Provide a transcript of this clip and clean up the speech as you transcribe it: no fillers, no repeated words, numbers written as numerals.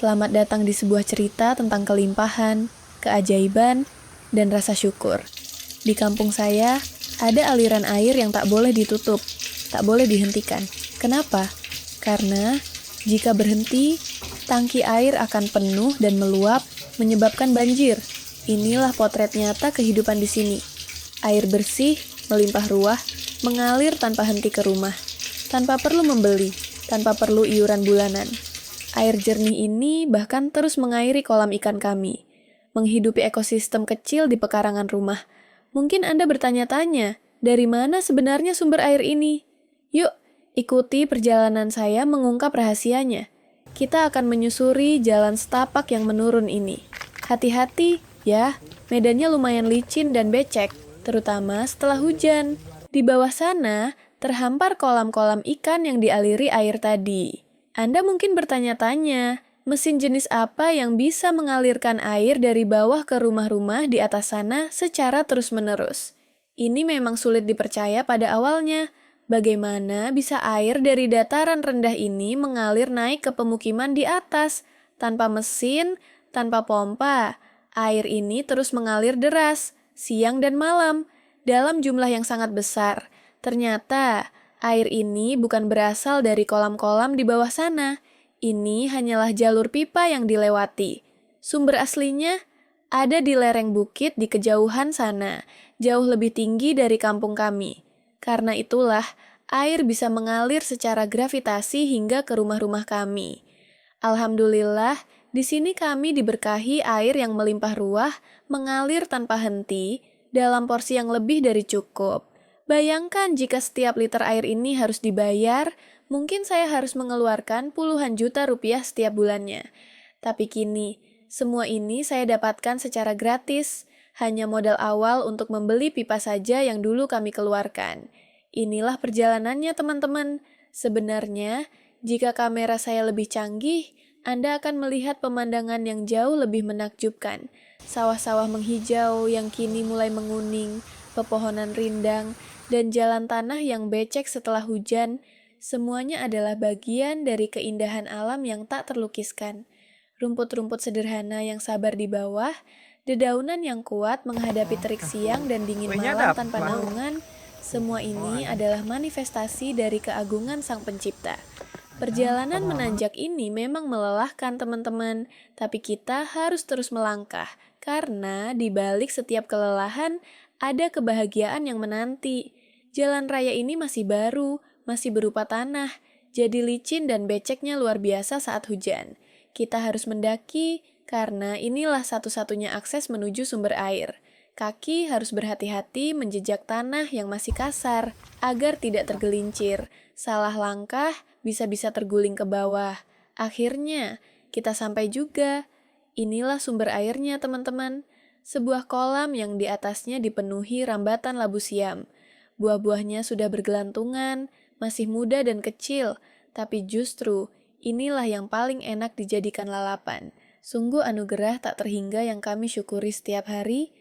Selamat datang di sebuah cerita tentang kelimpahan, keajaiban, dan rasa syukur. Di kampung saya, ada aliran air yang tak boleh ditutup, tak boleh dihentikan. Kenapa? Karena jika berhenti, tangki air akan penuh dan meluap, menyebabkan banjir. Inilah potret nyata kehidupan di sini. Air bersih, melimpah ruah, mengalir tanpa henti ke rumah, tanpa perlu membeli, tanpa perlu iuran bulanan. Air jernih ini bahkan terus mengairi kolam ikan kami, menghidupi ekosistem kecil di pekarangan rumah. Mungkin Anda bertanya-tanya, dari mana sebenarnya sumber air ini? Yuk, ikuti perjalanan saya mengungkap rahasianya. Kita akan menyusuri jalan setapak yang menurun ini. Hati-hati, ya, medannya lumayan licin dan becek, terutama setelah hujan. Di bawah sana, terhampar kolam-kolam ikan yang dialiri air tadi. Anda mungkin bertanya-tanya, mesin jenis apa yang bisa mengalirkan air dari bawah ke rumah-rumah di atas sana secara terus-menerus? Ini memang sulit dipercaya pada awalnya. Bagaimana bisa air dari dataran rendah ini mengalir naik ke pemukiman di atas? Tanpa mesin, tanpa pompa, air ini terus mengalir deras, siang dan malam, dalam jumlah yang sangat besar. Ternyata, air ini bukan berasal dari kolam-kolam di bawah sana. Ini hanyalah jalur pipa yang dilewati. Sumber aslinya ada di lereng bukit di kejauhan sana, jauh lebih tinggi dari kampung kami. Karena itulah, air bisa mengalir secara gravitasi hingga ke rumah-rumah kami. Alhamdulillah, di sini kami diberkahi air yang melimpah ruah, mengalir tanpa henti, dalam porsi yang lebih dari cukup. Bayangkan jika setiap liter air ini harus dibayar, mungkin saya harus mengeluarkan puluhan juta rupiah setiap bulannya. Tapi kini, semua ini saya dapatkan secara gratis, hanya modal awal untuk membeli pipa saja yang dulu kami keluarkan. Inilah perjalanannya teman-teman. Sebenarnya, jika kamera saya lebih canggih, Anda akan melihat pemandangan yang jauh lebih menakjubkan. Sawah-sawah menghijau yang kini mulai menguning, pepohonan rindang, dan jalan tanah yang becek setelah hujan, semuanya adalah bagian dari keindahan alam yang tak terlukiskan. Rumput-rumput sederhana yang sabar di bawah, dedaunan yang kuat menghadapi terik siang dan dingin malam tanpa naungan, semua ini adalah manifestasi dari keagungan Sang Pencipta. Perjalanan menanjak ini memang melelahkan teman-teman, tapi kita harus terus melangkah, karena di balik setiap kelelahan, ada kebahagiaan yang menanti. Jalan raya ini masih baru, masih berupa tanah, jadi licin dan beceknya luar biasa saat hujan. Kita harus mendaki, karena inilah satu-satunya akses menuju sumber air. Kaki harus berhati-hati menjejak tanah yang masih kasar, agar tidak tergelincir. Salah langkah, bisa-bisa terguling ke bawah. Akhirnya, kita sampai juga. Inilah sumber airnya, teman-teman. Sebuah kolam yang di atasnya dipenuhi rambatan labu siam. Buah-buahnya sudah bergelantungan, masih muda dan kecil, tapi justru inilah yang paling enak dijadikan lalapan. Sungguh anugerah tak terhingga yang kami syukuri setiap hari.